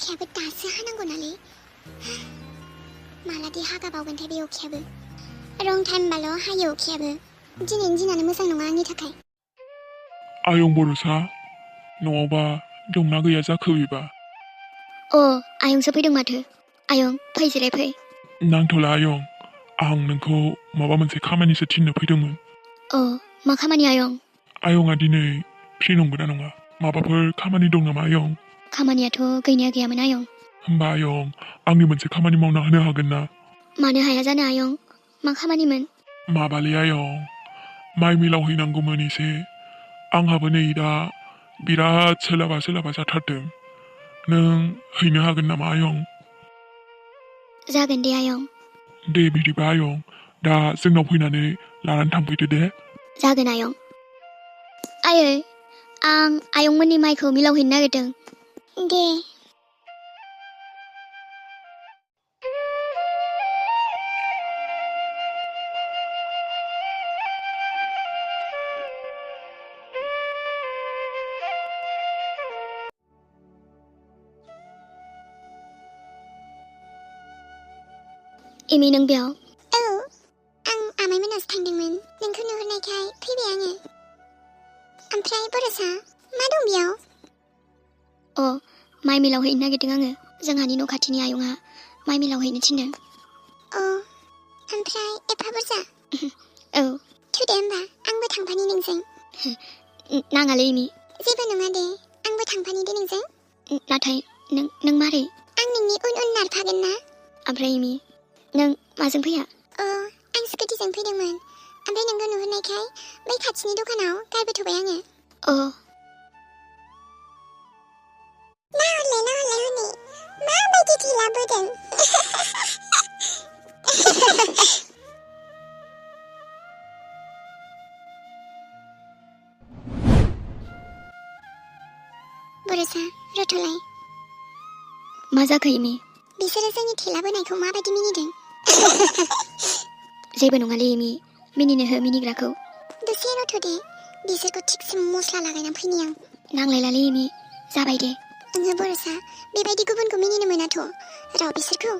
अखायाबो दासो हानांगौ नालाय मालादि हागाबावगोनथाय बे अखायाबो रं टाइमबाल' हायो अखायाबो दिनैनि दिनानो मोजां नङा आंनि थाखाय आयं बर'सा न'आवबा दंना गैया जाखो बेबा आयंसो फैदों माथो आयं फै जिराय फै नांथ'ला आयं आं नोंखौ माबा मोनसे खामानिसो थिननो फैदोंमोन मा खामानि आयं आयंआ दिनै फ्रि नंगौना नङा माबाफोर खामानि दं नामा आयं खामानियाथ' गैनाया गैयामोन आयं होमबा आयं आंनि मोनसे खामानि मावना होनो हागोन ना मानो हाया जानो आयं मा खामानिमोन माबालै आयं माइ मिलाव हैनांगौमोन एसे आंहाबो नै दा बिराद सोलाबा जाथारदों नों हैनो हागोन नामा आयं जागोन दे आयं दे बिदिबा आयं दा जोंनाव फैनानै लानानै थांफैदो दे जागोन आयं आयै आं आयंमोननि माइखौ मिलाव हैनो नागिरदों दे एमि नों बेयाव आं आमाइमोनावसो थांदोंमोन नोंखौ नुहुरनायखाय फैबाय आङो ओमफ्राय बर'सा मा दं बेयाव माइ मिलाव हैनो नागिरदों आङो जोंहानि न' खाथिनि आयंआ माइ मिलाव हैनो थिनदों ओमफ्राय एफा बुरजा औ थुदे होमबा आंबो थांफानि नोंजों नाङालै एमि जेबो नङा दे आंबो थांफानि दे नोंजों नाथाय नों मारै आं नोंनि उन नारफागोन ना ओमफ्राय एमि नों माजों फैया आं स्कुटिजों फैदोंमोन ओमफ्राय नोंखौ नुहुरनायखाय बै खाथिनि दखानाव गारबोथ'बाय आङो नाहरलाय हनै माबायदि दिलाबोदों बर'सा रथ'लाय मा जाखो एमि बिसोरो जोंनि थेलाबोनायखौ माबायदि मिनिदों जेबो नङालै एमि मिनिनो हो मिनिग्राखौ दसे रथ'दे बिसोरखौ थिगसे मस्ला लागायना फैनि आं नांलायलालै एमि जाबाय दे ओंहो बर'सा बेबायदि गुबुनखौ मिनिनो मोनाथ' राव बिसोरखौ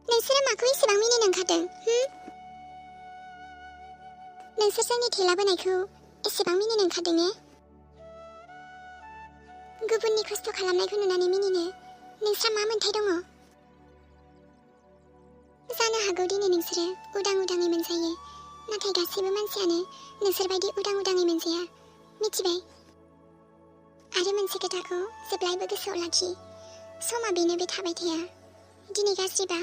नोंसोरो माखौ एसेबां मिनिनो ओंखारदों नोंसोर जोंनि थेलाबोनायखौ एसेबां मिनिनो ओंखारदों ने गुबुननि खस्थ' खालामनायखौ नुनानै मिनिनो नोंस्रा मा मोन्थाय दङ जानो हागौ दिनै नोंसोरो उदाङै मोनजायो नाथाय गासैबो मानसियानो नोंसोरबायदि उदाङै मोनजाया मिथिबाय आरो मोनसे खोथाखौ जेब्लायबो गोसोआव लाखि समा बेनो बे थाबाय थाया दिनै गाज्रिबा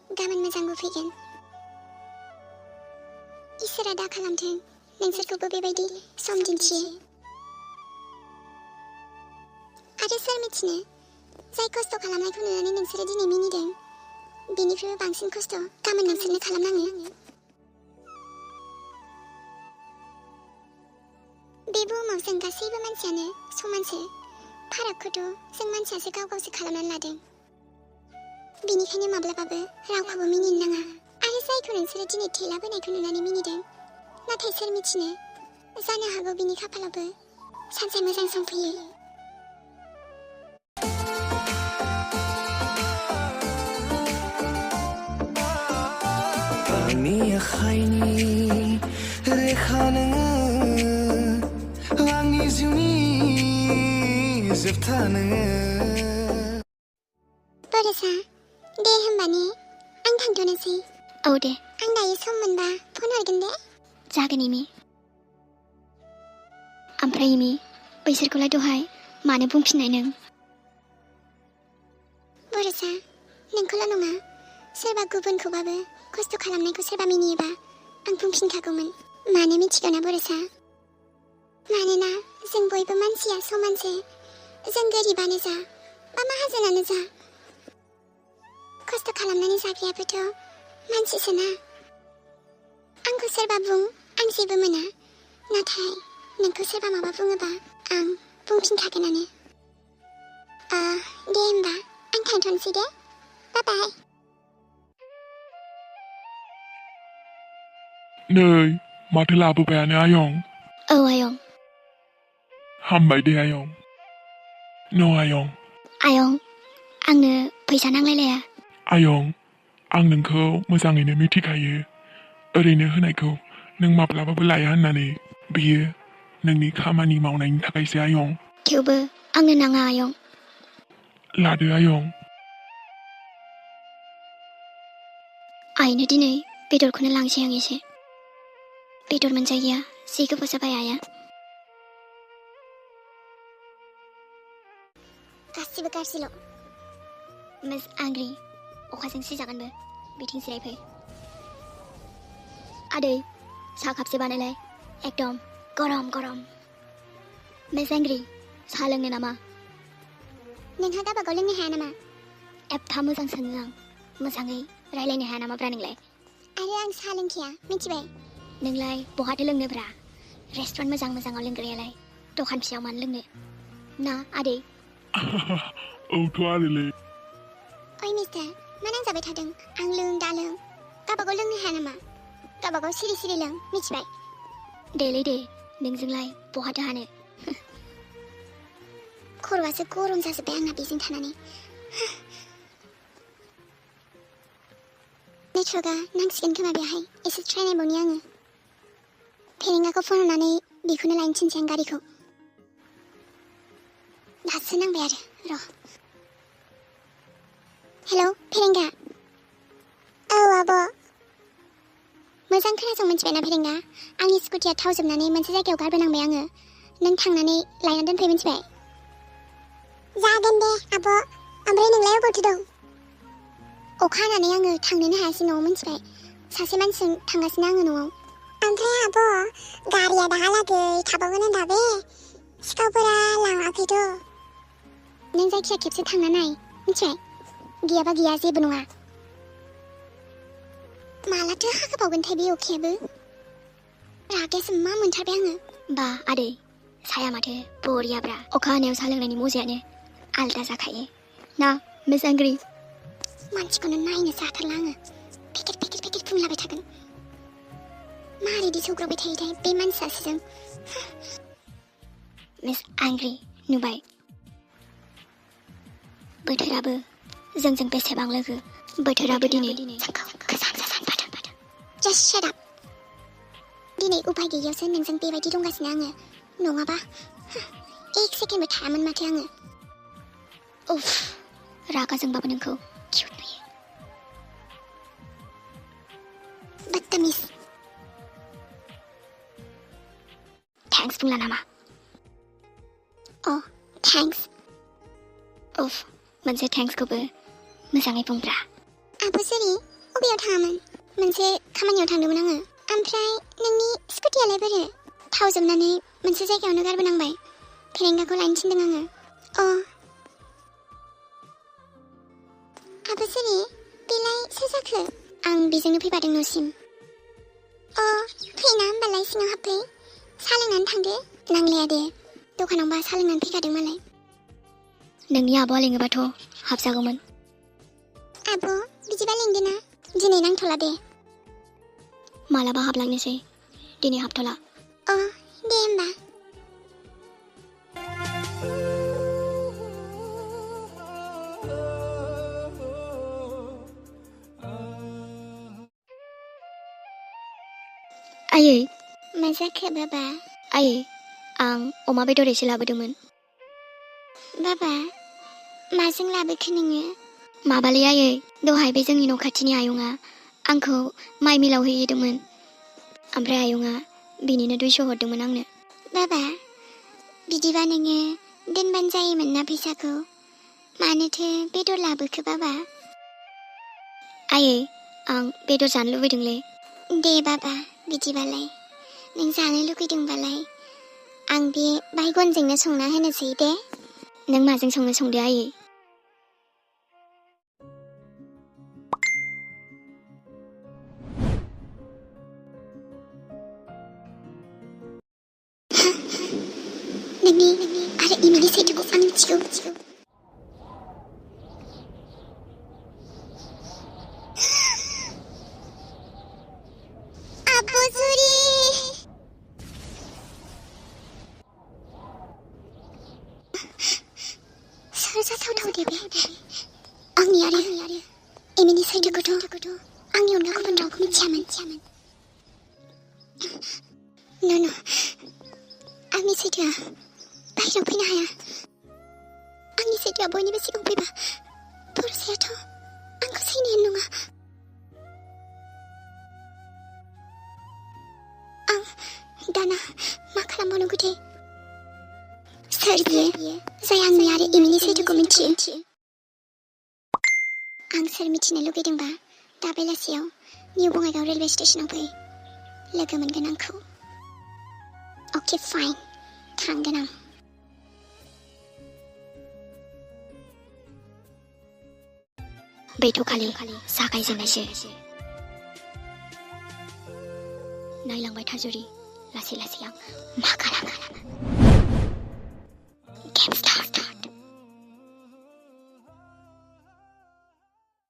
गाबोन मोजांबो फैगोन इसोरा दा खालामथों नोंसोरखौबो बेबायदि सम दिन्थियो आरो सोर मिथिनो जाय खस्थ' खालामनायखौ नुनानै नोंसोरो दिनै मिनिदों बेनिफ्रायबो बांसिन खस्थ' गाबोन नोंसोरनो खालामनाङो बे बुहुमाव जों गासैबो मानसियानो समानसो फारागखौथ' जों मानसियासो गावसो खालामनानै लादों बेनिखायनो माब्लाबाबो रावखौबो मिनिनो नाङा आरो जायखौ नोंसोरो दिनै थेलाबोनायखौ नुनानै मिनिदों नाथाय सोर मिथिनो जानो हागौ बिनि खाफालावबो सानसे मोजां सम फैयो आंनि आखाइनि रेखा नोङो आंनि जिउनि जोबथा नोङो बर'सा दे होमबा ने आं थांथ'नोसै दे आं दायो सम मोनबा फन हरगोन दे जागोन एमि ओमफ्राय एमि बैसोरखौलाय दहाय मानो बुंफिननाय नों बर'सा नोंखौल' नङा सोरबा गुबुनखौबाबो खस्थ' खालामनायखौ सोरबा मिनियोबा आं बुंफिनखागौमोन मानो मिथिगौना बर'सा मानोना जों बयबो मानसिया समानसो जों गोरिबानो जा बा माहाजोनानो जा खस्थ' खालामनानै जाग्रायाबोथ' मानसिसोना आंखौ सोरबा बुं आं जेबो मोना नाथाय नोंखौ सोरबा माबा बुङोबा आं बुंफिनखागोनानो दे होमबा आं थांथ'नोसै दे बाय बाय नै माथो लाबोबायानो आयं आयं हामबाय दे आयं No आयं आयं आंनो फैसा नांलायलाया आयं आं नोंखौ मोजाङैनो मिथिखायो ओरैनो होनायखौ नों माब्लाबाबो लाया होननानै बेयो नोंनि खामानि मावनायनि थाखायसो आयं थेवबो आंनो नाङा आयं लादो आयं आइनो दिनै बेदरखौनो लांसै आं एसे बेदर मोनजायैया जि गोबाव जाबाय आइया गासिबो गाज्रिल' मिस आंग्रि अखाजों सिजागोनबो बिथिं जिरायफै आदै साहा खापसे बानायलाय एकदम गरम गरम मिस आंग्रि साहा लोंनो नामा नोंहा गावबागाव लोंनो हाया नामा एफा मोजां सोङो आं मोजाङै रायलायनो हाया नामाब्रा नोंलाय आरो आं साहा लोंखाया मिथिबाय नोंलाय बहाथो लोंनोब्रा रेस्टुरेन्ट मोजां मोजाङाव लोंग्रायालाय दखान फिसायाव मानो लोंनो ना आदै औथ' आरोलै ओइ मिस्टार मा नांजाबाय थादों आं लों दा लों गावबागाव लोंनो हाया नामा गावबागाव सिरि सिरि लों मिथिबाय देलै दे नोंजोंलाय बहाथो हानो खर'आसो गरम जाजोब्बाय आंना बेजों थानानै नेटवर्कआ नांसिगोन खोमा बेहाय एसे ट्राइ नायबावनि आङो फेरेंगाखौ फन हरनानै बेखौनो लायनो थिनसै आं गारिखौ दासो नांबाय आरो र' हेलौ फेरेंगा औ आब' मोजां खोनासं मिथिबायना फेरेंगा आंनि स्कुटिया थाव जोबनानै मोनसे जायगायाव गारबोनांबाय आङो नों थांनानै लायना दोनफै मिथिबाय जागोन दे आब' ओमफ्राय नोंलाय अबावथो दं अखा हानानै आङो थांनोनो हायासै न'आव मिथिबाय सासे मानसिजों थांगासिनो आङो न'आव ओमफ्राय आब' गारिया दाहालागै थाबावगोन होनदा बे सिखावफोरा लाङाखैथ' नों जायखिया खेबसे थांना नाय मिथिबाय गैयाबा गैया जेबो नङा मालाथो हाखाबावगोनथाय बे अखायाबो रागायासो मा मोनथारबाय आङो बा आदै साया माथो बरियाब्रा अखा हानायाव साहा लोंनायनि मजायानो आलदा जाखायो ना मिस आंग्रि मानसिखौनो नायनो जाथारला आङो पेकेट पेकेट पेकेट बुंलाबाय थागोन मारैदि सौग्रावबाय थायोथाय बे मानसियासो मिस आंग्रि नुबाय बोथोराबो जोंजों बेसेबां लोगो बोथोराबो दिनै जोंखौ गोजान गोजान बादों जास्ट शाट आप दिनै उपाय गैयियावसो नोंजों बेबायदि दंगासिनो आङो नङाबा एक सेकेन्डबो थायामोन माथो आङो उफ रागा जोंबाबो नोंखौ किउट नुयो बदतमिज थेंक्स बुंला नामा अ थेंक्स उफ मोनसे थेंक्सखौबो मोजाङै बुंब्रा आब' सोरि अबेयाव थाङामोन मोनसे खामानियाव थांदोंमोन आङो ओमफ्राय नोंनि स्कुटियालाय बोरो थाव जोबनानै मोनसे जायगायावनो गारबोनांबाय फेरेंगाखौ लायनो थिनदों आङो अ आब' सोरि बेलाय सोर जाखो आं बेजोंनो फैफादों न'सिम अ फैना होमबालाय सिङाव हाबफै साहा लोंनानै थांदो नांलाया दे दखानावबा साहा लोंनानै फैखादों मालाय नोंनि आब'आ लिङोबाथ' हाबजागौमोन आब' बिदिबा लिंदो ना दिनै नांथ'ला दे मालाबा हाबलांनोसै दिनै हाबथ'ला अ दे होमबा आयै मा जाखो बाबा आयै आं अमा बेदर एसे लाबोदोंमोन बाबा माजों लाबोखो नोङो माबालै आयै दहाय बे जोंनि न' खाथिनि आयंआ आंखौ माइ मिलाव हैदोंमोन ओमफ्राय आयंआ बिनिनो 200 हरदोंमोन आंनो बाबा बिदिबा नोङो दोनबानो जायोमोन ना फैसाखौ मानोथो बेदर लाबोखो बाबा आयै आं बेदर जानो लुबैदोंलै दे बाबा बिदिबालाय नों जानो लुगैदोंबालाय आं बे बायगनजोंनो संना होनोसै दे नों माजों संनो संदो आयै नोंनि आरो इमिलि सैथोखौ आं मिथिगौ आब' जुरि आरो एमिनि सैथोखौथ' आंनि अनगा गुबुन रावखौ मिथियामोन। न' आंनि सैथोआ बाहेरायाव फैनो हाया। आंनि सैथोआ बयनिबो सिगाङाव फैबा बरसायाथ' आंखौ सैनायानो नङा। आं दाना मा खालामबावनांगौ दे? सोर बियो जाय आंनि आरो एमिनि सैथोखौ मिथियो? आं सोर मिथिनो लुगैदोंबा दा बेलासियाव निउ बङाइगाव रेलवे स्टेशनाव फै, लोगो मोनगोन आंखौ। अके फाइन, थांगोन आं। बेथ' खालि जागायजेननायसो। नायलांबाय था जुरि, लासै लासै आं मा खालामो।